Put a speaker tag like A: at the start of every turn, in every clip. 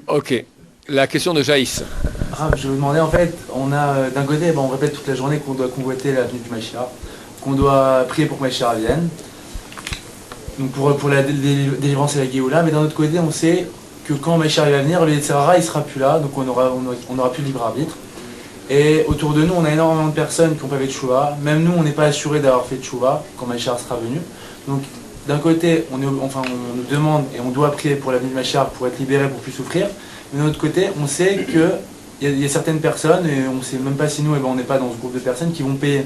A: Ok. La question de Jaïs.
B: Ah, je vous demandais, en fait, on a d'un côté, on répète toute la journée qu'on doit convoiter la venue du Mashiach, qu'on doit prier pour que Mashiach vienne, donc pour la délivrance et la Géoula, mais d'un autre côté, on sait que quand Mashiach va venir, le Yetzirah, il sera plus là, donc on aura plus de libre arbitre. Et autour de nous, on a énormément de personnes qui n'ont pas fait de Tchouva. Même nous, on n'est pas assuré d'avoir fait de Tchouva quand Mashiach sera venu. Donc, d'un côté, on nous demande et on doit prier pour la venue de Mashiach pour être libéré, pour plus souffrir. Mais d'un autre côté, on sait qu'il y a certaines personnes, et on ne sait même pas si nous, on n'est pas dans ce groupe de personnes, qui vont payer.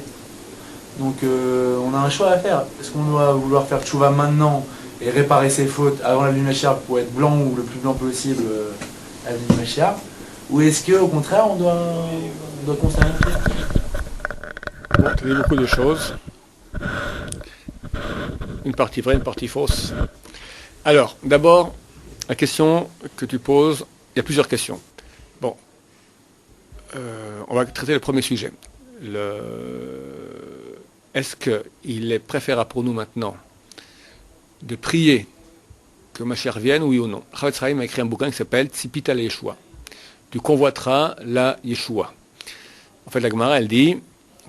B: Donc, on a un choix à faire. Est-ce qu'on doit vouloir faire Tchouva maintenant et réparer ses fautes avant la venue de Mashiach pour être blanc ou le plus blanc possible à la venue de Mashiach? Ou est-ce qu'au contraire, on doit constater?
A: Bon, tu dis beaucoup de choses. Une partie vraie, une partie fausse. Alors, d'abord, la question que tu poses, il y a plusieurs questions. Bon, on va traiter le premier sujet. Est-ce qu'il est préférable pour nous maintenant de prier que Mashiach vienne, oui ou non? Chavetz Chaim a écrit un bouquin qui s'appelle Tzipita le Yeshua. Tu convoiteras la Yeshua. En fait, la Gemara, elle dit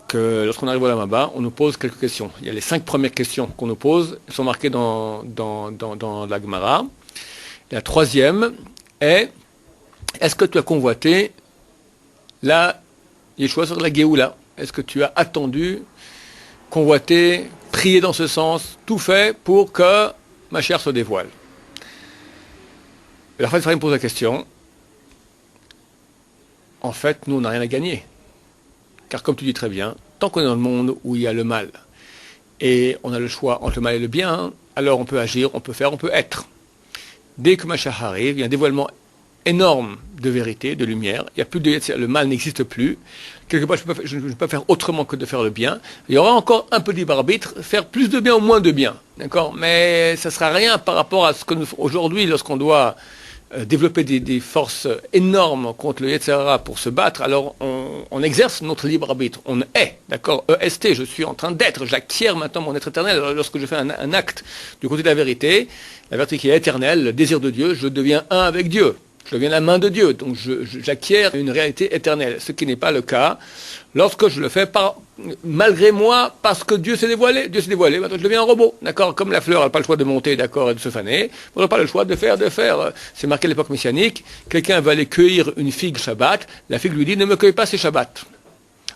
A: que lorsqu'on arrive au Olam Haba, on nous pose quelques questions. Il y a les 5 premières questions qu'on nous pose, elles sont marquées dans la Gemara. La troisième est, est-ce que tu as convoité la Yeshua sur la Géoula? Est-ce que tu as attendu, convoité, prié dans ce sens, tout fait pour que ma chair se dévoile? La fin me pose la question. En fait, nous, on n'a rien à gagner. Car comme tu dis très bien, tant qu'on est dans le monde où il y a le mal, et on a le choix entre le mal et le bien, alors on peut agir, on peut faire, on peut être. Dès que Mashiach arrive, il y a un dévoilement énorme de vérité, de lumière. Il y a plus de, le mal n'existe plus. Quelque part, je ne peux pas faire autrement que de faire le bien. Il y aura encore un peu de libre arbitre, faire plus de bien ou moins de bien. D'accord? Mais ça ne sera rien par rapport à ce que nous, aujourd'hui, lorsqu'on doit développer des forces énormes contre le Yetzirah pour se battre, alors on exerce notre libre arbitre. On est, d'accord? EST, je suis en train d'être, j'acquiers maintenant mon être éternel. Alors, lorsque je fais un acte du côté de la vérité qui est éternelle, le désir de Dieu, je deviens un avec Dieu. Je deviens la main de Dieu, donc j'acquiers une réalité éternelle, ce qui n'est pas le cas lorsque je le fais malgré moi, parce que Dieu s'est dévoilé. Dieu s'est dévoilé, maintenant je deviens un robot, d'accord? Comme la fleur n'a pas le choix de monter, d'accord, et de se faner, on n'a pas le choix de faire. C'est marqué à l'époque messianique, quelqu'un va aller cueillir une figue Shabbat, la figue lui dit, ne me cueille pas ces Shabbats.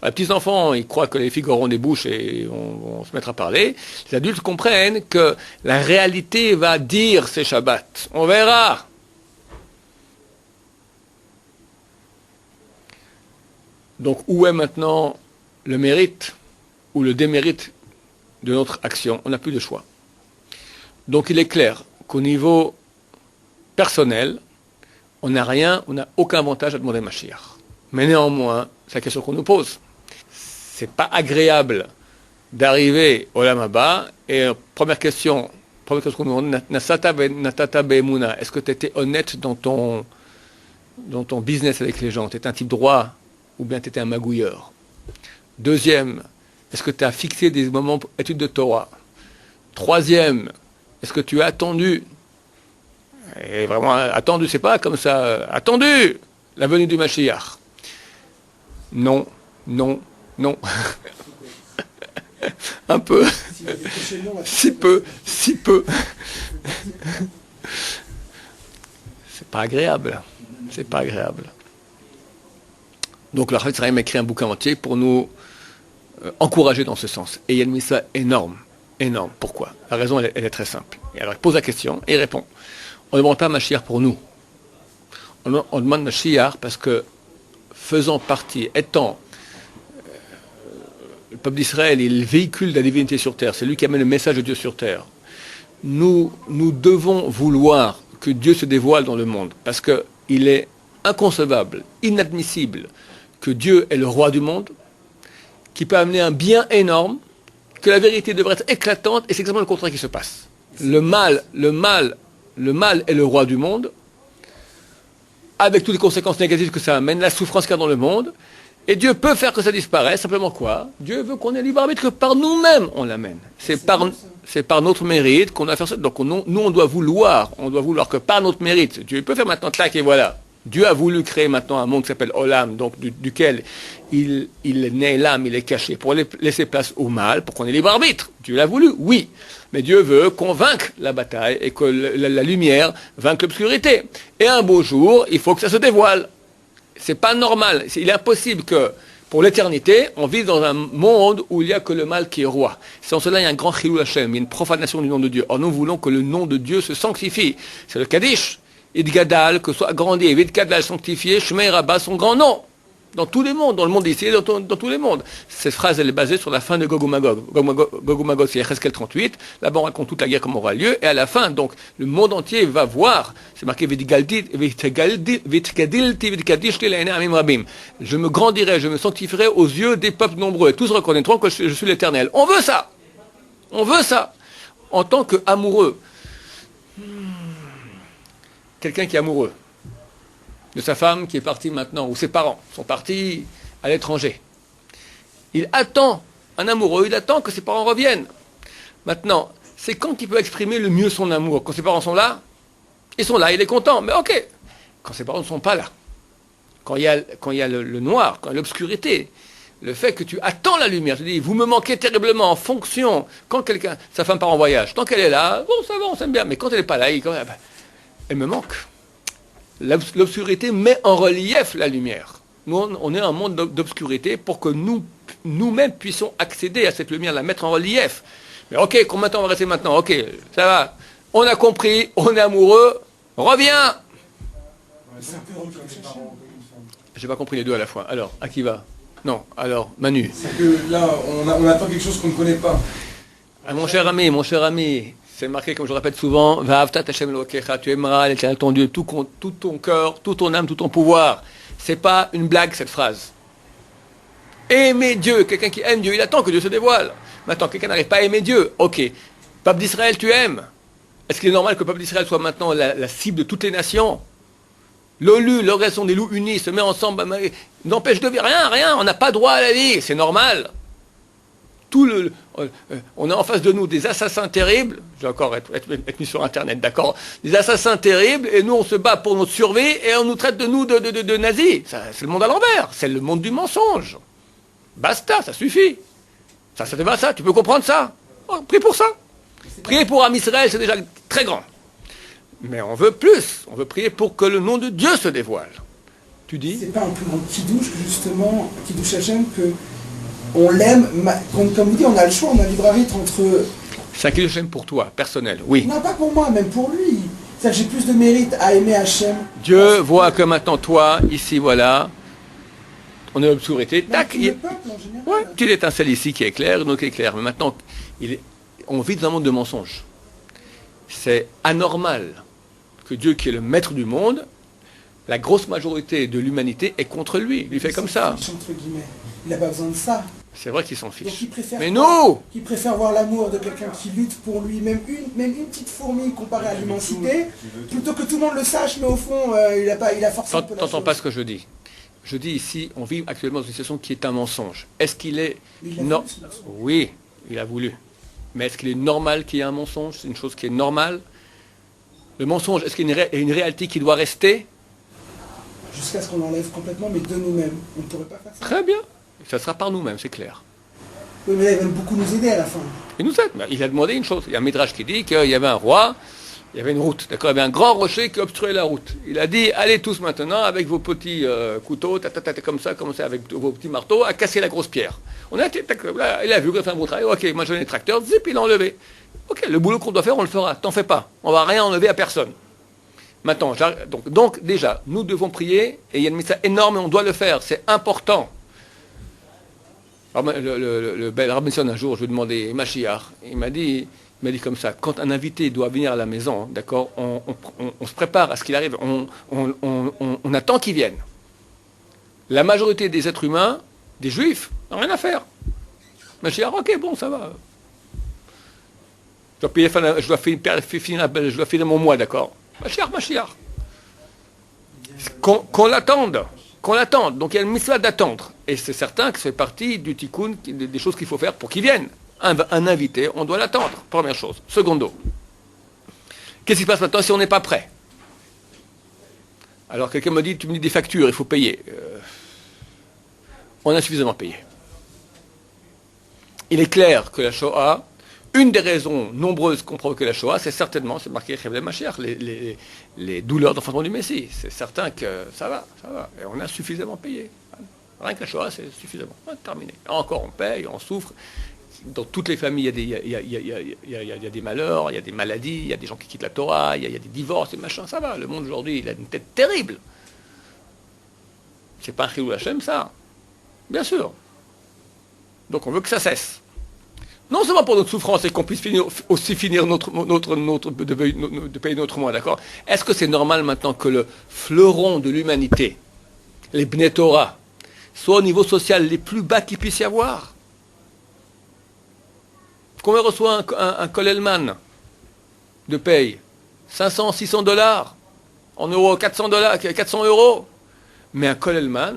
A: Les petits enfants, ils croient que les figues auront des bouches et on se mettra à parler. Les adultes comprennent que la réalité va dire ces Shabbats. On verra. Donc, où est maintenant le mérite ou le démérite de notre action? On n'a plus de choix. Donc, il est clair qu'au niveau personnel, on n'a aucun avantage à demander Mashiach. Mais néanmoins, c'est la question qu'on nous pose. C'est pas agréable d'arriver au Olam Haba et première question qu'on nous demande, Natata be'emuna, est-ce que tu étais honnête dans ton business avec les gens? Tu étais un type droit ou bien tu étais un magouilleur? Deuxième, est-ce que tu as fixé des moments pour études de Torah? Troisième, est-ce que tu as attendu? Et vraiment, attendu, c'est pas comme ça. Attendu la venue du Mashiach. Non, non, non. Un peu. Si peu, si peu. C'est pas agréable. C'est pas agréable. Donc, le Chavetz Chaim a écrit un bouquin entier pour nous encourager dans ce sens. Et il y a une mise énorme, énorme. Pourquoi? La raison, elle est très simple. Et alors, il pose la question et il répond. On ne demande pas Mashiach pour nous. On demande Mashiach parce que, faisant partie, étant le peuple d'Israël, il véhicule la divinité sur terre. C'est lui qui amène le message de Dieu sur terre. Nous devons vouloir que Dieu se dévoile dans le monde parce qu'il est inconcevable, inadmissible que Dieu est le roi du monde, qui peut amener un bien énorme, que la vérité devrait être éclatante, et c'est exactement le contraire qui se passe. Le mal est le roi du monde, avec toutes les conséquences négatives que ça amène, la souffrance qu'il y a dans le monde, et Dieu peut faire que ça disparaisse, simplement quoi? Dieu veut qu'on ait libre arbitre, que par nous-mêmes on l'amène. c'est par notre mérite qu'on doit faire ça. Donc nous, on doit vouloir que par notre mérite, Dieu peut faire maintenant clac et voilà. Dieu a voulu créer maintenant un monde qui s'appelle Olam, donc duquel il naît l'âme, il est caché, pour laisser place au mal, pour qu'on ait libre arbitre. Dieu l'a voulu, oui. Mais Dieu veut qu'on vainque la bataille et que la lumière vainque l'obscurité. Et un beau jour, il faut que ça se dévoile. C'est pas normal. Il est impossible que, pour l'éternité, on vive dans un monde où il n'y a que le mal qui est roi. Sans cela, il y a un grand chilul Hashem, il y a une profanation du nom de Dieu. Or, nous voulons que le nom de Dieu se sanctifie. C'est le Kaddish. Idgadal, que soit agrandi, Vidgadal sanctifié, Shmei Rabba, son grand nom. Dans tous les mondes, dans le monde ici, dans tous les mondes. Cette phrase, elle est basée sur la fin de Gog ou Magog. Gog ou Magog, c'est Yecheskel 38. Là-bas, on raconte toute la guerre, comment aura lieu. Et à la fin, donc, le monde entier va voir. C'est marqué, je me grandirai, je me sanctifierai aux yeux des peuples nombreux. Et tous reconnaîtront que je suis l'Éternel. On veut ça. On veut ça. En tant qu'amoureux. Quelqu'un qui est amoureux de sa femme qui est partie maintenant, ou ses parents sont partis à l'étranger. Il attend, un amoureux, il attend que ses parents reviennent. Maintenant, c'est quand qu'il peut exprimer le mieux son amour. Quand ses parents sont là, ils sont là, il est content, mais ok. Quand ses parents ne sont pas là, quand il y a le noir, quand il y a l'obscurité, le fait que tu attends la lumière, tu dis, vous me manquez terriblement en fonction, quand sa femme part en voyage, tant qu'elle est là, bon, ça va, on s'aime bien, mais quand elle n'est pas là, elle me manque. L'obscurité met en relief la lumière. Nous, on est un monde d'obscurité pour que nous-mêmes puissions accéder à cette lumière, la mettre en relief. Mais ok, combien de temps on va rester maintenant? Ok, ça va. On a compris, on est amoureux, reviens. J'ai pas compris les deux à la fois. Alors, à qui va? Non, alors, Manu.
C: C'est que là, on attend quelque chose qu'on ne connaît pas.
A: Ah, mon cher ami. C'est marqué, comme je le répète souvent, Va'avta Hashem Elokecha, tu aimeras l'Éternel ton Dieu, tout ton cœur, tout ton âme, tout ton pouvoir. C'est pas une blague, cette phrase. Aimer Dieu, quelqu'un qui aime Dieu, il attend que Dieu se dévoile. Maintenant, quelqu'un n'arrive pas à aimer Dieu, ok. Peuple d'Israël, tu aimes. Est-ce qu'il est normal que le peuple d'Israël soit maintenant la cible de toutes les nations? L'OLU, l'organisation des loups unis, se met ensemble, n'empêche de rien, on n'a pas droit à la vie, c'est normal. On a en face de nous des assassins terribles, je vais encore être mis sur Internet, d'accord, des assassins terribles, et nous on se bat pour notre survie, et on nous traite de nazis. C'est le monde à l'envers, c'est le monde du mensonge. Basta, ça suffit. Ça te va ça, tu peux comprendre ça? Oh, prie pour ça. Prier pour Am Israël, c'est déjà très grand. Mais on veut plus, on veut prier pour que le nom de Dieu se dévoile. Tu dis?
D: C'est pas un plus grand kidouche que justement, kidouche Hachem, que on l'aime, comme vous dites, on a le choix, on a libre arbitre entre...
A: C'est un kidouche Hachem pour toi, personnel, oui.
D: Non, pas pour moi, même pour lui. C'est-à-dire que j'ai plus de mérite à aimer Hachem.
A: Dieu voit que maintenant, toi, ici, voilà, on est l'obscurité, tac,
D: le peuple, en général.
A: Ouais, petite étincelle ici qui est claire, une autre qui est claire. Mais maintenant, on vit dans un monde de mensonges. C'est anormal que Dieu, qui est le maître du monde, la grosse majorité de l'humanité est contre lui. Il lui fait comme ça.
D: Entre guillemets. Il n'a pas besoin de ça.
A: C'est vrai qu'il s'en
D: Donc
A: fiche.
D: il préfère
A: Mais nous
D: il préfère voir l'amour de quelqu'un qui lutte pour lui, même une petite fourmi comparée à l'immensité, plutôt que tout le monde le sache, mais au fond, il a forcément un peu la
A: T'entends
D: chose.
A: pas ce que je dis. Je dis ici, on vit actuellement dans une situation qui est un mensonge. Est-ce qu'il est...
D: Il a
A: Non.
D: voulu, ce mensonge.
A: Oui, il a voulu. Mais est-ce qu'il est normal qu'il y ait un mensonge? C'est une chose qui est normale. Le mensonge, est-ce qu'il y a une réalité qui doit rester?
D: Jusqu'à ce qu'on l'enlève complètement, mais de nous-mêmes. On ne pourrait pas faire ça.
A: Très bien. Ça sera par nous-mêmes, c'est clair.
D: Oui, mais là, ils veulent beaucoup nous aider à la fin.
A: Il nous aide. Il a demandé une chose. Il y a un midrash qui dit qu'il y avait un roi, il y avait une route. D'accord, il y avait un grand rocher qui obstruait la route. Il a dit, allez tous maintenant avec vos petits couteaux, comme ça, commencez avec vos petits marteaux à casser la grosse pierre. On a été, là, il a vu qu'on a fait un bon travail. Ok, moi j'ai un tracteur, zip, il l'a enlevé. Ok, le boulot qu'on doit faire, on le fera. T'en fais pas. On va rien enlever à personne. Maintenant, donc déjà, nous devons prier, et il y a une mission énorme et on doit le faire. C'est important. Alors, le bel Rabbi un jour, je lui ai demandé, Mashiach, il m'a dit comme ça, quand un invité doit venir à la maison, d'accord, on se prépare à ce qu'il arrive, on attend qu'il vienne. La majorité des êtres humains, des juifs, n'ont rien à faire. Mashiach, ok, bon, ça va. Je dois finir mon mois, d'accord. Mashiach. Qu'on l'attende. Donc il y a une mitzvah d'attendre. Et c'est certain que ça fait partie du tikkun, des choses qu'il faut faire pour qu'ils viennent. Un invité, on doit l'attendre, première chose. Secondo, qu'est-ce qui se passe maintenant si on n'est pas prêt? Alors quelqu'un me dit, tu me dis des factures, il faut payer. On a suffisamment payé. Il est clair que la Shoah, une des raisons nombreuses qu'ont provoqué la Shoah, c'est certainement, c'est marqué Chevle Mashiach, les douleurs d'enfantement du Messie. C'est certain que ça va. Et on a suffisamment payé. Rien que la Shoah, c'est suffisamment. Terminé. Encore, on paye, on souffre. Dans toutes les familles, il y a des malheurs, il y a des maladies, il y a des gens qui quittent la Torah, il y a des divorces et machin, ça va. Le monde aujourd'hui, il a une tête terrible. C'est pas un chilou Hashem, ça. Bien sûr. Donc on veut que ça cesse. Non seulement pour notre souffrance et qu'on puisse aussi finir de payer notre mois, d'accord? Est-ce que c'est normal maintenant que le fleuron de l'humanité, les Bnei Torah, soit au niveau social les plus bas qu'il puisse y avoir? Combien reçoit un Kollelman de paye? 500, 600 dollars. En euros, 400 dollars, 400 euros. Mais un Kollelman,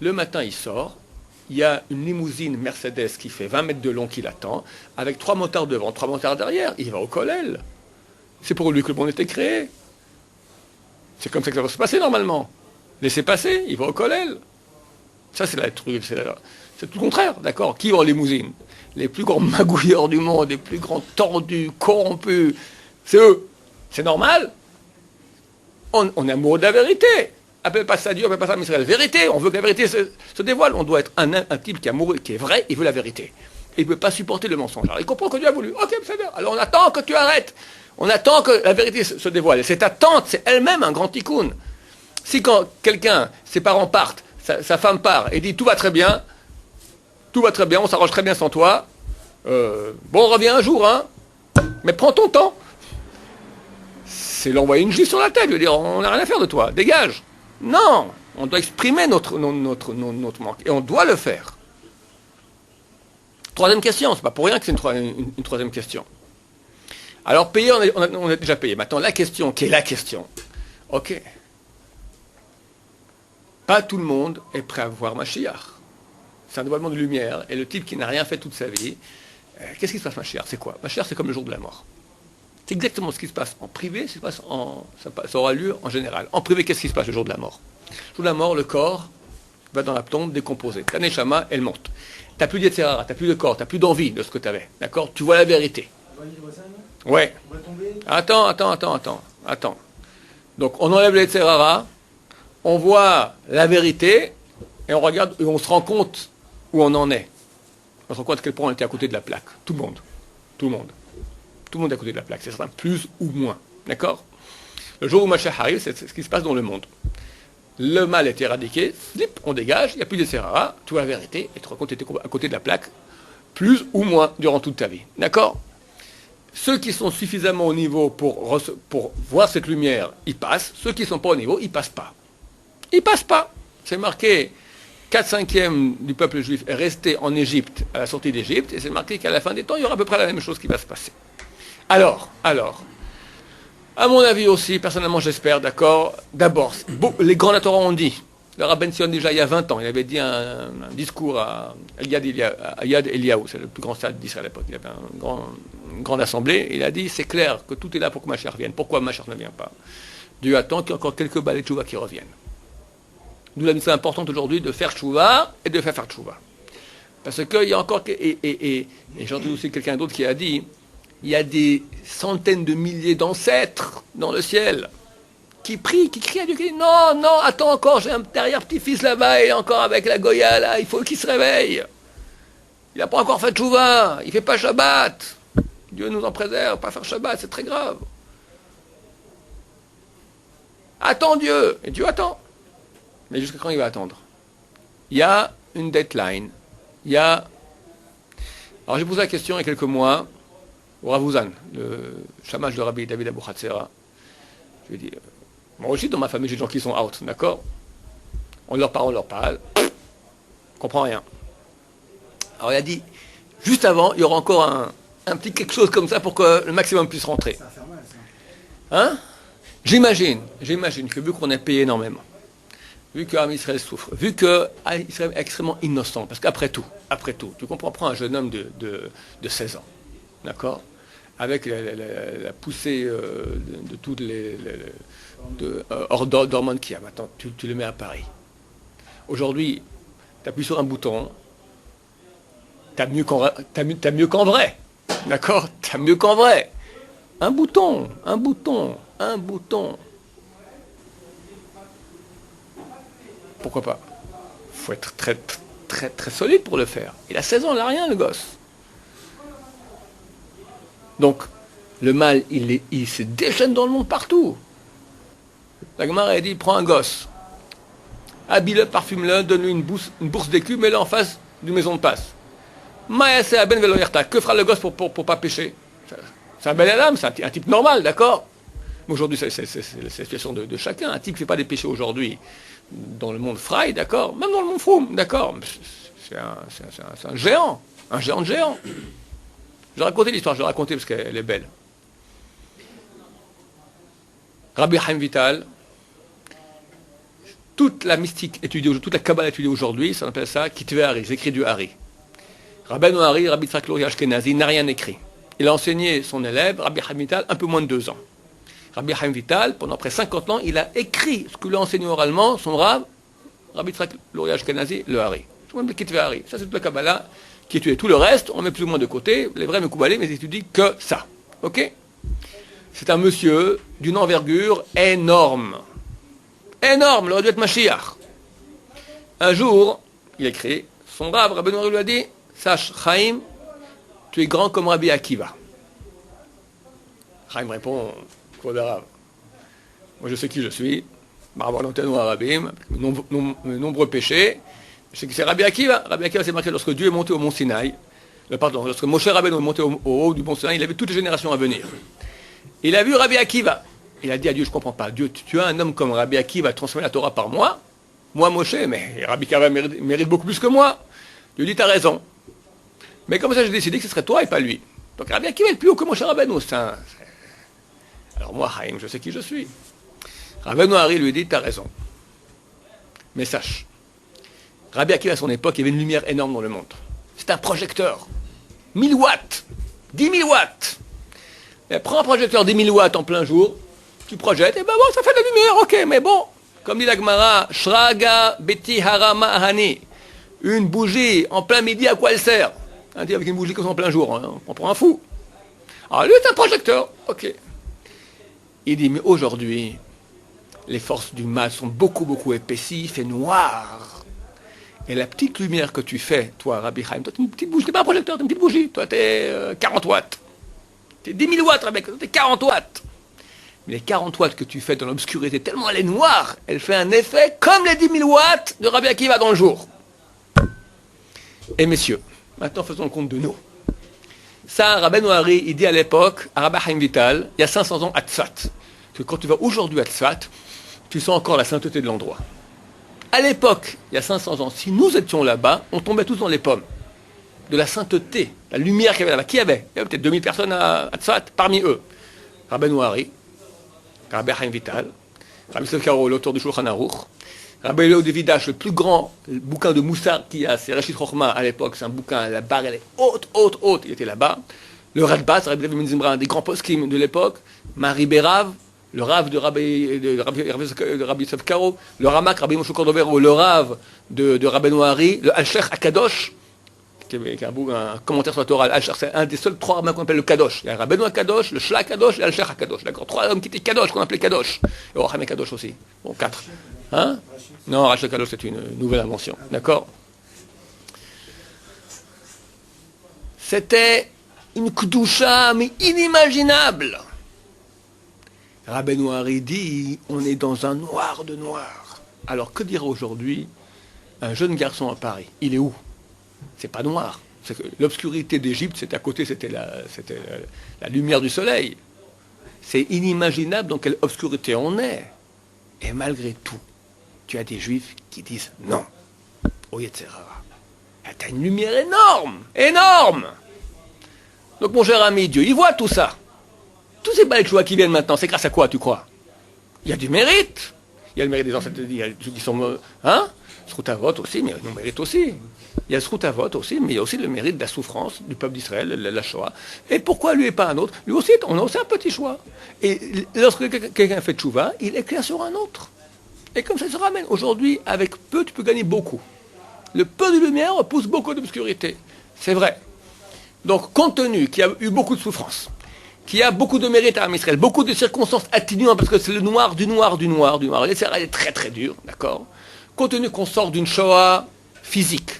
A: le matin, il sort. Il y a une limousine Mercedes qui fait 20 mètres de long qui l'attend, avec 3 motards devant, 3 motards derrière. Il va au Kollel. C'est pour lui que le monde était créé. C'est comme ça que ça va se passer normalement. Laissez passer, il va au Kollel. Ça, c'est la truc, c'est tout le contraire, d'accord? Qui va en limousine? Les plus grands magouilleurs du monde, les plus grands tordus, corrompus, c'est eux. C'est normal. On est amoureux de la vérité. Appelle pas ça Dieu, appelle pas ça Israël. Vérité, on veut que la vérité se dévoile. On doit être un type qui est amoureux, qui est vrai, il veut la vérité. Et il ne peut pas supporter le mensonge. Alors il comprend que Dieu a voulu. Ok, c'est bien. Alors on attend que tu arrêtes. On attend que la vérité se dévoile. Et cette attente, c'est elle-même un grand tikkun. Si quand quelqu'un, ses parents partent, sa femme part et dit tout va très bien, on s'arrange très bien sans toi, bon, on revient un jour, hein, mais prends ton temps. C'est l'envoyer une gifle sur la tête, lui dire on n'a rien à faire de toi, dégage. Non, on doit exprimer notre manque, et on doit le faire. Troisième question, c'est pas pour rien que c'est une troisième question. Alors payer, on a déjà payé. Maintenant la question, qui est la question, ok. Pas tout le monde est prêt à voir Mashiach. C'est un dévoilement de lumière, et le type qui n'a rien fait toute sa vie, qu'est-ce qui se passe Mashiach? C'est quoi? Mashiach, c'est comme le jour de la mort. C'est exactement ce qui se passe en privé, ça aura lieu en général. En privé, qu'est-ce qui se passe le jour de la mort? Le jour de la mort, le corps va dans la tombe décomposé. Ta neshama, elle monte. Tu n'as plus d'Yetzerara, tu n'as plus de corps, tu n'as plus d'envie de ce que tu avais. D'accord? Tu vois la vérité. Ouais. Attends. Donc, on enlève les Yetzerara, on voit la vérité, et on regarde, et on se rend compte où on en est. On se rend compte à quel point on était à côté de la plaque. Tout le monde est à côté de la plaque, c'est certain, plus ou moins. D'accord? Le jour où Mashiach arrive, c'est ce qui se passe dans le monde. Le mal est éradiqué, slip, on dégage, il n'y a plus de Serara, tu vois la vérité, et tu te rends compte que tu étais à côté de la plaque, plus ou moins durant toute ta vie. D'accord? Ceux qui sont suffisamment au niveau pour voir cette lumière, ils passent. Ceux qui ne sont pas au niveau, ils ne passent pas. Ils ne passent pas. C'est marqué 4/5 du peuple juif est resté en Égypte à la sortie d'Égypte, et c'est marqué qu'à la fin des temps, il y aura à peu près la même chose qui va se passer. Alors, à mon avis aussi, personnellement j'espère, d'accord, d'abord, les grands de la Torah ont dit, le Rabben Sion déjà il y a 20 ans, il avait dit un discours à Yad Eliyahu, c'est le plus grand stade d'Israël à l'époque, il avait une grande assemblée, il a dit, c'est clair que tout est là pour que Mashiach revienne. Pourquoi Mashiach ne vient pas? Dieu attend qu'il y ait encore quelques balais de tchouva qui reviennent. D'où la mission importante aujourd'hui de faire tchouva et de faire tchouva. Parce qu'il y a encore, et j'ai entendu aussi quelqu'un d'autre qui a dit, il y a des centaines de milliers d'ancêtres dans le ciel qui prient, qui crient à Dieu, qui disent non, attends encore, j'ai un derrière-petit-fils là-bas, il est encore avec la Goya là, il faut qu'il se réveille. Il n'a pas encore fait tchouva, il ne fait pas Shabbat. Dieu nous en préserve, pas faire Shabbat, c'est très grave. Attends Dieu, et Dieu attend. Mais jusqu'à quand il va attendre? Il y a une deadline. Alors j'ai posé la question il y a quelques mois au Ravuzan, le chamash de Rabbi David Abou Hatzera. Je lui ai dit, moi aussi dans ma famille j'ai des gens qui sont out, d'accord? On leur parle, on comprend rien. Alors il a dit, juste avant, il y aura encore un petit quelque chose comme ça pour que le maximum puisse rentrer. Ça va faire mal, ça. Hein? J'imagine que vu qu'on a payé énormément, vu que Israël souffre, vu que Israël est extrêmement innocent, parce qu'après tout, tu comprends, prends un jeune homme de 16 ans, d'accord, avec la poussée de toutes les d'hormones qu'il y a maintenant, tu le mets à Paris. Aujourd'hui, tu appuies sur un bouton, t'as mieux qu'en vrai, d'accord, t'as mieux qu'en vrai. Un bouton. Pourquoi pas? Il faut être très, très, très solide pour le faire. Il a 16 ans, il n'a rien, le gosse. Donc, le mal, il se déchaîne dans le monde partout. La Gemara a dit, prends un gosse, habille-le, parfume-le, donne-lui une bourse d'écus, mets-le en face d'une maison de passe. Que fera le gosse pour pas pécher? C'est un bel adam, c'est un type normal, d'accord? Mais aujourd'hui, c'est la situation de chacun. Un type qui ne fait pas des péchés aujourd'hui dans le monde fry, d'accord? Même dans le monde froum, d'accord? C'est un géant de géant. Je vais raconter l'histoire, je vais raconter parce qu'elle est belle. Rabbi Chaim Vital, toute la mystique étudiée, toute la Kabbalah étudiée aujourd'hui, ça appelle ça Kitvei Hari, ils écrivent du Hari. Rabbeinu Hari, Rabbi Yitzhak Luri Ashkenazi, n'a rien écrit. Il a enseigné son élève, Rabbi Chaim Vital, un peu moins de 2 ans. Rabbi Chaim Vital, pendant près 50 ans, il a écrit ce que lui a enseigné oralement son Rav, Rabbi Yitzhak Luri Ashkenazi, le Hari. Kitvei Hari. Ça, c'est toute la Kabbalah qui étudie. Tout le reste, on met plus ou moins de côté. Les vrais Mekoubalés, mais ils étudient que ça. Ok? C'est un monsieur d'une envergure énorme. Énorme, il aurait dû être Mashiach. Un jour, il a écrit, son Rav, Rabbeinu Hari lui a dit, sache, Chaim, tu es grand comme Rabbi Akiva. Chaim répond, quoi de Rav? Moi je sais qui je suis, Marbar Notenu Arabim, nombreux péchés. Je sais que c'est Rabbi Akiva. Rabbi Akiva, c'est marqué lorsque Dieu est monté au mont Sinaï, lorsque Moshe Rabbeinu est monté au haut du mont Sinaï, il avait toutes les générations à venir. Il a vu Rabbi Akiva. Il a dit à Dieu, je ne comprends pas, Dieu, tu as un homme comme Rabbi Akiva transmettre la Torah par moi Moshe, mais Rabbi Akiva mérite beaucoup plus que moi. Dieu dit, tu as raison. Mais comme ça, j'ai décidé que ce serait toi et pas lui. Donc Rabbi Akiva est plus haut que Moshe Rabbeinu. Alors moi, Chaim, je sais qui je suis. Rabbeinu Hari lui dit, tu as raison. Mais sache, Rabbi Akiva à son époque, il y avait une lumière énorme dans le monde. C'est un projecteur. 1000 watts. 10 000 watts. Mais prends un projecteur 10 000 watts en plein jour, tu projettes, et ben bon, ça fait de la lumière, ok, mais bon, comme dit la Gemara, Shraga Beti Harama Hani, une bougie en plein midi, à quoi elle sert? Un dit avec une bougie comme ça en plein jour, hein, on prend un fou. Alors lui, c'est un projecteur, ok. Il dit, mais aujourd'hui, les forces du mal sont beaucoup, beaucoup épaissies, il fait noir. Et la petite lumière que tu fais, toi, Rabbi Chaim, toi, t'es une petite bougie, t'es pas un projecteur, t'es une petite bougie, toi, t'es 40 watts. T'es 10 000 watts, Rabbi, t'es 40 watts. Mais les 40 watts que tu fais dans l'obscurité, tellement elle est noire, elle fait un effet comme les 10 000 watts de Rabbi Akiva dans le jour. Et messieurs, maintenant faisons le compte de nous. Ça, Rabbeinu Hari, il dit à l'époque, à Rabbi Chaim Vital, il y a 500 ans à Tzfat, que quand tu vas aujourd'hui à Tzfat, tu sens encore la sainteté de l'endroit. À l'époque, il y a 500 ans, si nous étions là-bas, on tombait tous dans les pommes. De la sainteté, la lumière qu'il y avait là-bas. Qui y avait? Il y avait peut-être 2000 personnes à Tzfat, parmi eux. Rabbeinu Hari, Rabbi Chaim Vital, Rabbi Yosef Karo, l'auteur du Shulchan Aruch, Rabbi Léo de Vidash, le plus grand bouquin de Moussar qu'il y a, c'est Reshit Chochma à l'époque, c'est un bouquin, la barre elle est haute, haute, haute, il était là-bas. Le Radbaz, Rabbi Levi Ben Zimra, un des grands poskim de l'époque, Marie Bérav, le Rav de Rabbi Yosef Karo, le Ramak, Rabbi Moshe Cordovero, le Rav de Rabbeinu Hari, le Al-Sheikh Akadosh, qui est un commentaire sur la Torah, Al-Sheikh, c'est un des seuls 3 rabbins qu'on appelle le Kadosh. Il y a Rabbeinu Akadosh, le Shla Akadosh et Al-Sheikh Akadosh. D'accord, 3 hommes qui étaient Kadosh, qu'on appelait Kadosh. Et Orham Akadosh aussi. Bon, 4. Hein? Non, Al-Sheikh Akadosh, c'est une nouvelle invention. D'accord? C'était une Kdusha, mais inimaginable. Rabbeinu Hari dit, on est dans un noir de noir. Alors, que dire aujourd'hui un jeune garçon à Paris? Il est où? C'est pas noir. C'est que l'obscurité d'Égypte, c'était à côté, c'était la lumière du soleil. C'est inimaginable dans quelle obscurité on est. Et malgré tout, tu as des juifs qui disent non. Oh, etc. Tu as une lumière énorme, énorme. Donc mon cher ami, Dieu, il voit tout ça. Tous ces balais de joie qui viennent maintenant, c'est grâce à quoi, tu crois? Il y a du mérite. Il y a le mérite des ancêtres, il y a ceux qui sont... Hein? Sroutavot aussi, mais on mérite aussi. Il y a Sroutavot aussi, mais il y a aussi le mérite de la souffrance du peuple d'Israël, la Shoah. Et pourquoi lui et pas un autre? Lui aussi, on a aussi un petit choix. Et lorsque quelqu'un fait tchouva, il éclaire sur un autre. Et comme ça se ramène. Aujourd'hui, avec peu, tu peux gagner beaucoup. Le peu de lumière pousse beaucoup d'obscurité. C'est vrai. Donc, compte tenu qu'il y a eu beaucoup de souffrance, qu'il y a beaucoup de mérite à Israël, beaucoup de circonstances atténuantes, parce que c'est le noir du noir du noir du noir. L'Israël est très très dur, d'accord? Compte tenu qu'on sort d'une Shoah physique,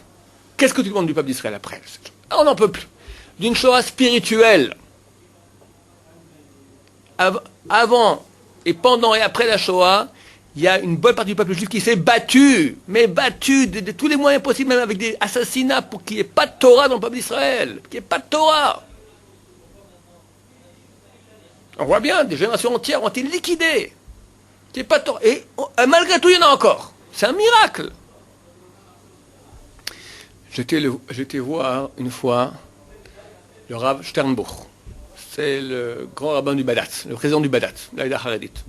A: qu'est-ce que tu demandes du peuple d'Israël après? On n'en peut plus. D'une Shoah spirituelle. Avant et pendant et après la Shoah, il y a une bonne partie du peuple juif qui s'est battu, mais battu de tous les moyens possibles, même avec des assassinats, pour qu'il n'y ait pas de Torah dans le peuple d'Israël, qu'il n'y ait pas de Torah. On voit bien, des générations entières ont été liquidées. Qu'il n'y ait pas de Torah. Et malgré tout, il y en a encore. C'est un miracle. J'étais voir une fois le Rav Sternbuch. C'est le grand rabbin du Badat, le président du Badat, l'Aïda Haradite.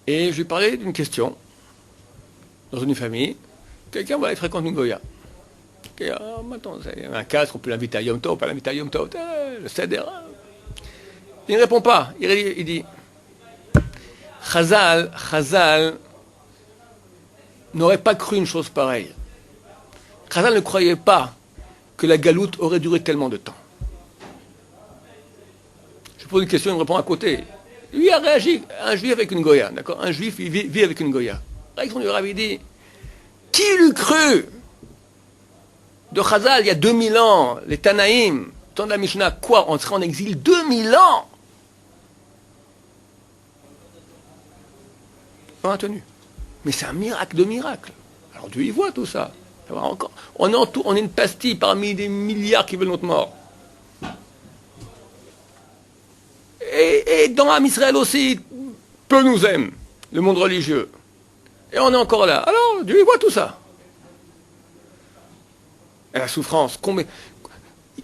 A: Et je lui parlais d'une question. Dans une famille, quelqu'un, voilà, il fréquente une Goya. Maintenant, il y a un casque, on peut l'inviter à Yom Tov, pas l'inviter à Yom Tov, le Seder. Il ne répond pas. Il dit, Chazal n'aurait pas cru une chose pareille. Chazal ne croyait pas que la galoute aurait duré tellement de temps. Je pose une question, il me répond à côté. Lui a réagi, un juif avec une Goya, d'accord? Un juif, il vit avec une Goya. Réaction du Rabbi dit, qui l'eût cru de Chazal il y a 2000 ans, les Tanaïm, temps de la Mishnah, quoi? On serait en exil 2000 ans? On a tenu. Mais c'est un miracle de miracle. Alors Dieu y voit tout ça. Encore. On est une pastille parmi des milliards qui veulent notre mort. Et dans Am Israël aussi, peu nous aiment, le monde religieux. Et on est encore là. Alors, Dieu y voit tout ça. Et la souffrance,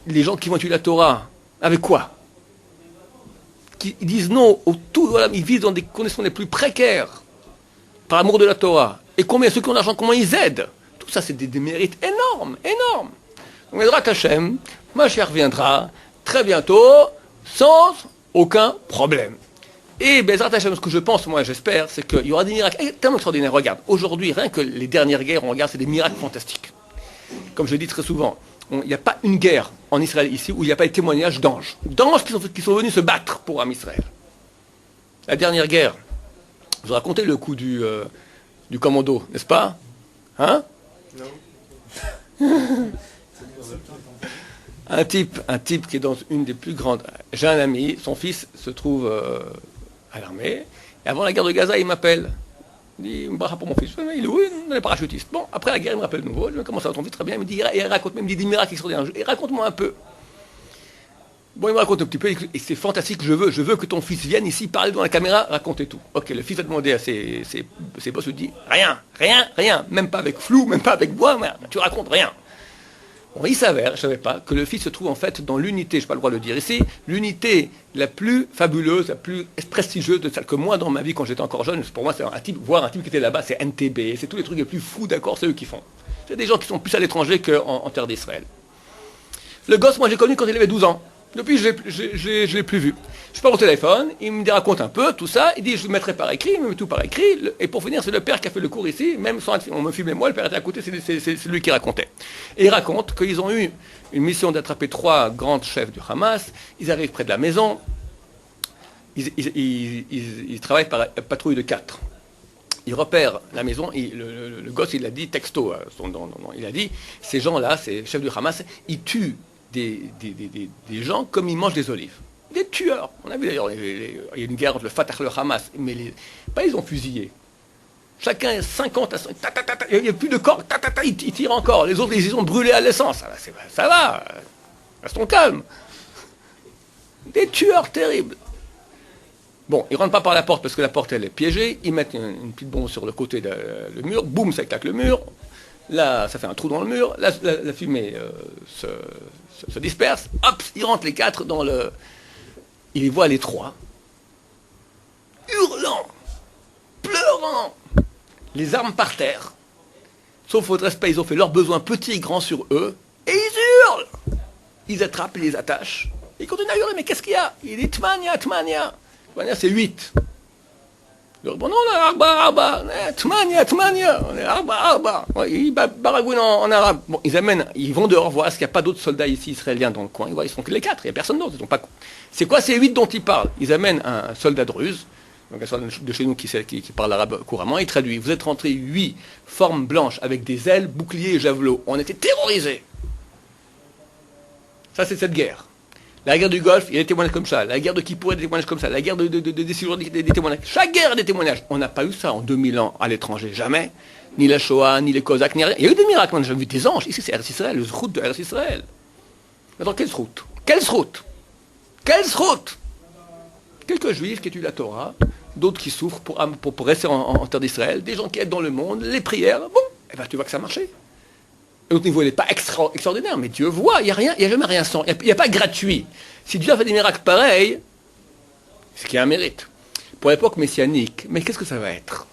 A: les gens qui vont étudier la Torah, avec quoi? Qui disent non au tout, voilà, ils vivent dans des conditions les plus précaires, par l'amour de la Torah. Et combien, ceux qui ont l'argent, comment ils aident? Tout ça, c'est des mérites énormes, énormes. Donc, Ezrat Hashem, Mashiach reviendra très bientôt, sans aucun problème. Et Bezrat Hashem, ce que je pense, moi j'espère, c'est qu'il y aura des miracles tellement extraordinaires. Regarde, aujourd'hui, rien que les dernières guerres, on regarde, c'est des miracles fantastiques. Comme je le dis très souvent, il n'y a pas une guerre en Israël ici où il n'y a pas de témoignages d'anges. D'anges qui sont venus se battre pour Am Israël. La dernière guerre, je vous racontais le coup du commando, n'est-ce pas? Hein? Non. Un type qui est dans une des plus grandes... J'ai un ami, son fils se trouve à l'armée, et avant la guerre de Gaza, il m'appelle. Il dit, bracha pour mon fils. Il est où? Il est parachutiste. Bon, après la guerre, il me rappelle de nouveau. Je dis, comment ça va ton fils? Très bien. Il me dit, il raconte même des miracles extraordinaires. Et raconte-moi un peu. Bon, il me raconte un petit peu, et c'est fantastique, je veux que ton fils vienne ici parler devant la caméra, raconter tout. Ok, le fils a demandé à ses boss, il dit, rien, même pas avec flou, même pas avec bois, tu racontes rien. Bon, il s'avère, je ne savais pas, que le fils se trouve en fait dans l'unité, je n'ai pas le droit de le dire ici, l'unité la plus fabuleuse, la plus prestigieuse de celle que moi dans ma vie, quand j'étais encore jeune, pour moi c'est un type, voir un type qui était là-bas, c'est NTB, c'est tous les trucs les plus fous, d'accord, c'est eux qui font. C'est des gens qui sont plus à l'étranger qu'en terre d'Israël. Le gosse, moi j'ai connu quand il avait 12 ans. Depuis, je ne l'ai plus vu. Je parle au téléphone, il me raconte un peu tout ça, il dit je le mettrai par écrit, il me met tout par écrit, et pour finir, c'est le père qui a fait le cours ici, même sans on me filmait moi, le père était à côté, c'est lui qui racontait. Et il raconte qu'ils ont eu une mission d'attraper 3 grands chefs du Hamas, ils arrivent près de la maison, ils travaillent par patrouille de 4. Ils repèrent la maison, le gosse il a dit texto, il a dit, ces gens-là, ces chefs du Hamas, ils tuent des gens comme ils mangent des olives. Des tueurs. On a vu d'ailleurs, il y a une guerre entre le Fatah et le Hamas, mais pas ils ont fusillé. Chacun 50 à 100, il n'y a plus de corps, ils tirent encore. Les autres, ils ont brûlé à l'essence. Ça va, restons calmes. Des tueurs terribles. Bon, ils ne rentrent pas par la porte parce que la porte, elle est piégée. Ils mettent une petite bombe sur le côté du mur. Boum, ça éclate le mur. Là, ça fait un trou dans le mur. La fumée se disperse. Hop, ils rentrent les 4 dans le... Ils les voient les 3. Hurlant. Pleurant. les armes par terre. Sauf votre respect, ils ont fait leurs besoins petits et grands sur eux, et ils hurlent. Ils attrapent, ils les attachent. Ils continuent à hurler, mais qu'est-ce qu'il y a? Il dit Tmania, Tmania. Tmania, c'est 8. Ils disent, bon, non, on a Arba, Arba. Tmania, Tmania. On est Arba, Arba. Ils baragouinent en arabe. Bon, ils amènent, ils vont dehors voir est-ce qu'il n'y a pas d'autres soldats ici israéliens dans le coin. Ils voient, ils sont que les 4, il n'y a personne d'autre. Ils sont pas... C'est quoi ces 8 dont ils parlent? Ils amènent un soldat druze, donc un soldat de chez nous qui parle arabe couramment, il traduit. Vous êtes rentrés 8 formes blanches avec des ailes, boucliers et javelots. On était terrorisés. Ça, c'est cette guerre. La guerre du Golfe, il y a des témoignages comme ça. La guerre de Kippour, il y a des témoignages comme ça. La guerre des séjours, des témoignages. Chaque guerre a des témoignages. On n'a pas eu ça en 2000 ans à l'étranger. Jamais. Ni la Shoah, ni les Cosaques, ni rien. Il y a eu des miracles. On a jamais vu des anges. Ici, c'est Eretz Israël, le route de Eretz Israël. Maintenant, quelle route? Quelle route? Quelle route? Quelques juifs qui étudient la Torah, d'autres qui souffrent pour rester en terre d'Israël, des gens qui aident dans le monde, les prières. Bon, eh ben, tu vois que ça a marché. Notre niveau n'est pas extraordinaire, mais Dieu voit, il n'y a jamais rien sans, il n'y a pas gratuit. Si Dieu a fait des miracles pareils, c'est qu'il y a un mérite. Pour l'époque messianique, mais qu'est-ce que ça va être?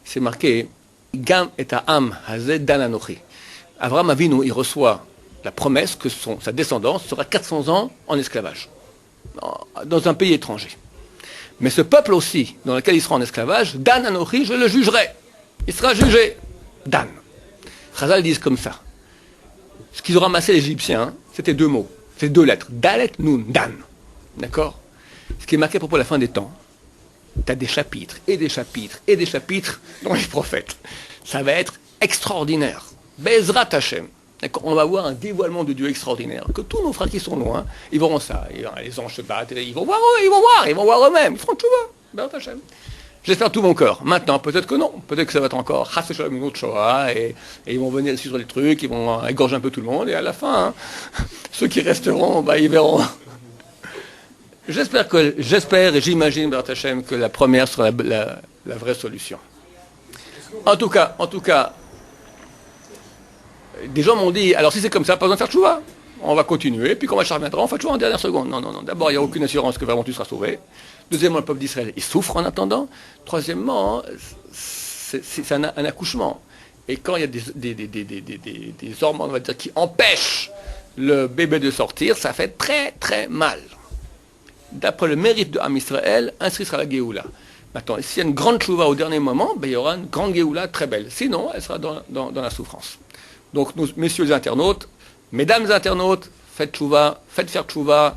A: C'est marqué, Gam et Am Hazeh Dan Anochi. Avraham Avinu, il reçoit la promesse que sa descendance sera 400 ans en esclavage, dans un pays étranger. Mais ce peuple aussi, dans lequel il sera en esclavage, Dan Anochi, je le jugerai. Il sera jugé. Dan. Chazal disent comme ça. Ce qu'ils ont ramassé les Égyptiens, c'était 2 mots, c'est 2 lettres. Dalet, Nun, Dan. D'accord? Ce qui est marqué à propos de la fin des temps, tu as des chapitres, et des chapitres, et des chapitres dans les prophètes. Ça va être extraordinaire. Bezrat Hashem. On va voir un dévoilement de Dieu extraordinaire. Que tous nos frères qui sont loin, ils verront ça. Les anges se battent, ils vont voir eux-mêmes. Ils feront tout va. Bezrat Hashem. J'espère tout mon cœur. Maintenant, peut-être que non. Peut-être que ça va être encore une autre Shoah, et ils vont venir ici sur les trucs, ils vont égorger un peu tout le monde, et à la fin, ceux qui resteront, ils verront. J'espère et j'imagine, Bezrat Hashem, que la première sera la vraie solution. En tout cas, des gens m'ont dit, alors si c'est comme ça, pas besoin de faire tchouva. On va continuer, puis quand Machar reviendra, on fait toujours en dernière seconde. Non. D'abord, il n'y a aucune assurance que vraiment tu seras sauvé. Deuxièmement, le peuple d'Israël, il souffre en attendant. Troisièmement, c'est un accouchement. Et quand il y a des hormones, on va dire, qui empêchent le bébé de sortir, ça fait très très mal. D'après le mérite de Am Israël, ainsi sera la Géoula. Maintenant, s'il y a une grande tchouva au dernier moment, il y aura une grande Géoula très belle. Sinon, elle sera dans la souffrance. Donc, messieurs les internautes, mesdames les internautes, faites tchouva, faites faire tchouva,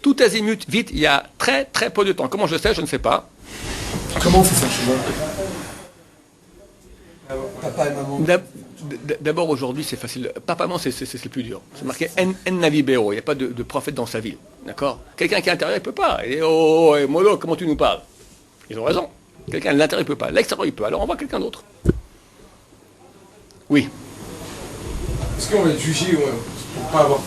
A: tout azimut, vite, il y a très très peu de temps. Comment je sais, je ne sais pas.
D: Comment on fait ça, tchouva? Papa et maman.
A: D'abord, aujourd'hui, c'est facile. Papa, maman, c'est le plus dur. C'est marqué En Navi Béro. Il n'y a pas de prophète dans sa ville. D'accord? Quelqu'un qui est à l'intérieur, il ne peut pas. Il dit, oh, Molo, comment tu nous parles? Ils ont raison. Quelqu'un de l'intérieur, il ne peut pas. L'extérieur, il peut. Alors, on voit quelqu'un d'autre. Oui.
C: Est-ce qu'on va être jugé pour pas avoir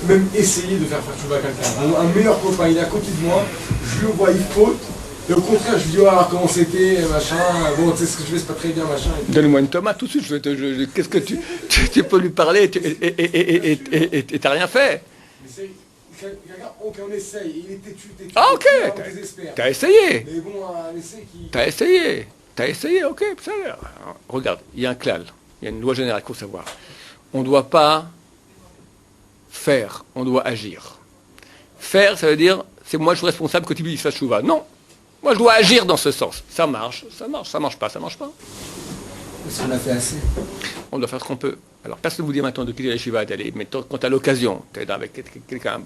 C: même essayé de faire tchouva à quelqu'un? Un meilleur copain, il est à côté de moi, je le vois, il faute. Et au contraire, je lui dis, alors comment c'était, machin, bon, tu sais ce que je fais, c'est pas très bien, machin.
A: Donne-moi une tomate tout de suite, qu'est-ce que tu peux lui parler et t'as rien fait.
C: On essaye, il est têtu,
A: ah ok, t'as essayé.
C: Mais bon, un essai qui...
A: T'as essayé, ok, ça a l'air. Regarde, il y a un clal, il y a une loi générale qu'il faut savoir. On ne doit pas faire, on doit agir. Faire, ça veut dire, c'est moi je suis responsable que tu lui dises chouva. Non. Moi, je dois agir dans ce sens. Ça marche pas.
D: Est-ce qu'on a fait assez?
A: On doit faire ce qu'on peut. Alors, personne ne vous dit maintenant de quitter les Shiva et d'aller, mais quand tu as l'occasion, tu es avec quelqu'un,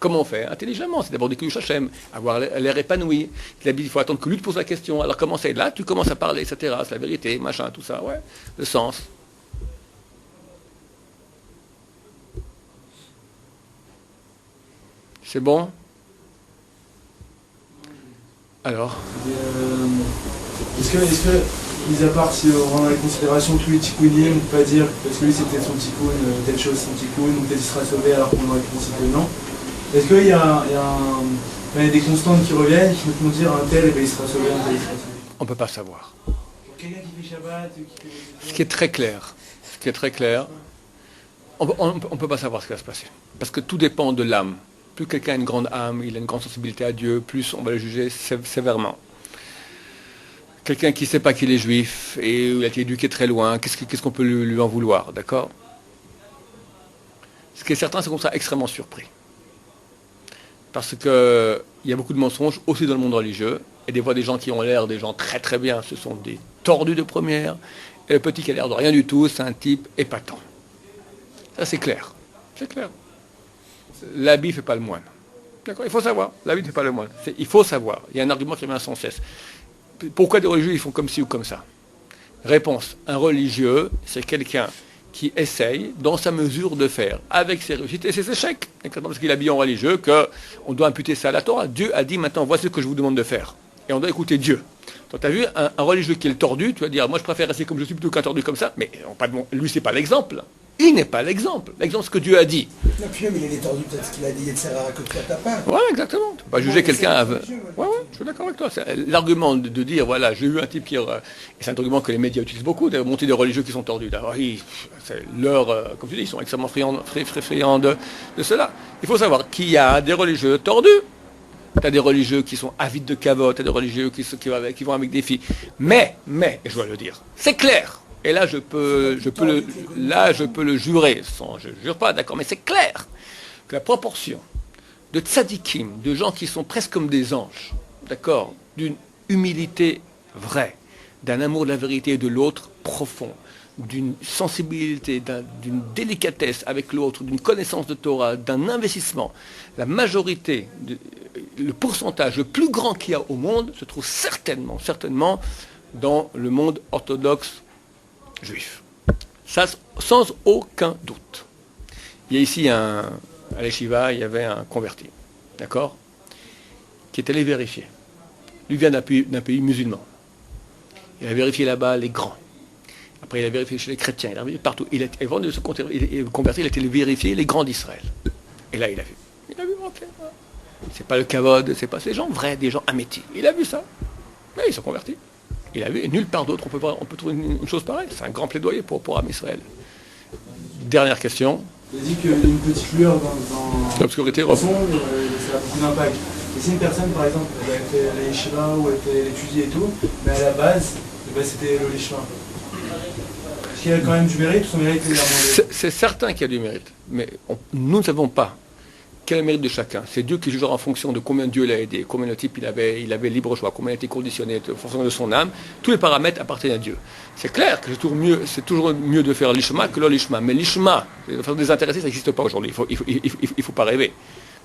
A: comment on fait? Intelligemment, c'est d'abord des Kiddush Hashem, avoir l'air épanoui. Il faut attendre que lui te pose la question. Alors, comment c'est? Là, tu commences à parler, etc. C'est la vérité, machin, tout ça, ouais. Le sens. C'est bon? Alors
B: est-ce que, mis à part si on prend en considération tous les tikkounim, on peut pas dire, parce que lui c'est peut-être son tikkoun, telle chose son tikkoun, ou peut-être il sera sauvé alors qu'on aurait pensé que non. Est-ce qu'il y a des constantes qui reviennent, qui nous font dire un tel, il sera sauvé, un tel, il sera sauvé?
A: On ne peut pas savoir.
B: Quelqu'un qui fait Shabbat, qui fait...
A: Ce qui est très clair, on ne peut pas savoir ce qui va se passer. Parce que tout dépend de l'âme. Plus quelqu'un a une grande âme, il a une grande sensibilité à Dieu, plus on va le juger sévèrement. quelqu'un qui ne sait pas qu'il est juif et il a été éduqué très loin, qu'est-ce qu'on peut lui en vouloir, d'accord? Ce qui est certain, c'est qu'on sera extrêmement surpris. Parce qu'il y a beaucoup de mensonges aussi dans le monde religieux, et des fois des gens qui ont l'air des gens très très bien, ce sont des tordus de première, et le petit qui a l'air de rien du tout, c'est un type épatant. Ça c'est clair, c'est clair. L'habit ne fait pas le moine. D'accord, il faut savoir, l'habit ne fait pas le moine. Il faut savoir, il y a un argument qui revient sans cesse. Pourquoi des religieux ils font comme ci ou comme ça? Réponse, un religieux, c'est quelqu'un qui essaye, dans sa mesure de faire, avec ses réussites et ses échecs, parce qu'il est habillé en religieux, qu'on doit imputer ça à la Torah. Dieu a dit maintenant, voici ce que je vous demande de faire. Et on doit écouter Dieu. Donc tu as vu, un religieux qui est le tordu, tu vas dire, moi je préfère rester comme je suis plutôt qu'un tordu comme ça, mais lui c'est pas l'exemple. Il n'est pas l'exemple. L'exemple, c'est ce que Dieu a dit.
D: Non, puis même, il est tordu, peut-être ce qu'il a dit, etc. que toi t'as pas.
A: Ouais, exactement. Tu ne peux pas juger quelqu'un. Ouais, je suis d'accord avec toi. L'argument de dire, voilà, j'ai eu un type qui. Et c'est un argument que les médias utilisent beaucoup, de monter des religieux qui sont tordus. C'est comme tu dis, ils sont extrêmement friands de cela. Il faut savoir qu'il y a des religieux tordus. Tu as des religieux qui sont avides de cavote, tu as des religieux qui vont avec des filles. Mais, et je dois le dire, c'est clair. Et là, je peux le jurer, je ne jure pas, d'accord, mais c'est clair que la proportion de tzadikim, de gens qui sont presque comme des anges, d'accord, d'une humilité vraie, d'un amour de la vérité et de l'autre profond, d'une sensibilité, d'une délicatesse avec l'autre, d'une connaissance de Torah, d'un investissement, la majorité, le pourcentage le plus grand qu'il y a au monde se trouve certainement dans le monde orthodoxe juif. Ça, sans aucun doute. Il y a ici, à l'Eshiva, il y avait un converti, d'accord, qui est allé vérifier. Lui vient d'un pays musulman. Il a vérifié là-bas les grands. Après, il a vérifié chez les chrétiens, il a vérifié partout. Avant de se convertir, il a été vérifier les grands d'Israël. Et là, il a vu. Ok. C'est pas le kavod, c'est pas ces gens vrais, des gens amétis. Il a vu ça. Mais ils sont convertis. Il a vu, et nulle part d'autre on peut trouver une chose pareille. C'est un grand plaidoyer pour Am Israël. Dernière question.
B: Il a dit qu'il y a une petite lueur dans
A: l'obscurité,
B: le fond, ça a beaucoup d'impact. Et si une personne, par exemple, elle a fait la yeshiva ou elle étudié et tout, mais à la base, c'était le yeshiva. Est-ce qu'il y a quand même du mérite ou son mérite est
A: C'est certain qu'il y a du mérite, mais nous ne savons pas quel est le mérite de chacun. C'est Dieu qui jugera en fonction de combien Dieu l'a aidé, combien le type il avait libre choix, combien il a été conditionné en fonction de son âme. Tous les paramètres appartiennent à Dieu. C'est clair que c'est toujours mieux de faire l'ishma que le lishma. Mais l'ishma, de façon désintéressée, ça n'existe pas aujourd'hui. Il faut pas rêver.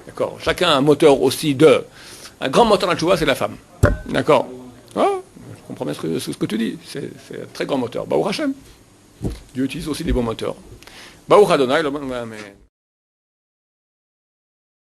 A: D'accord. Chacun a un moteur aussi un grand moteur dans le tchouva, c'est la femme. D'accord. Ah, je comprends bien ce que tu dis. C'est un très grand moteur. Baruch Hashem. Dieu utilise aussi des bons moteurs. Baruch Adonai, mais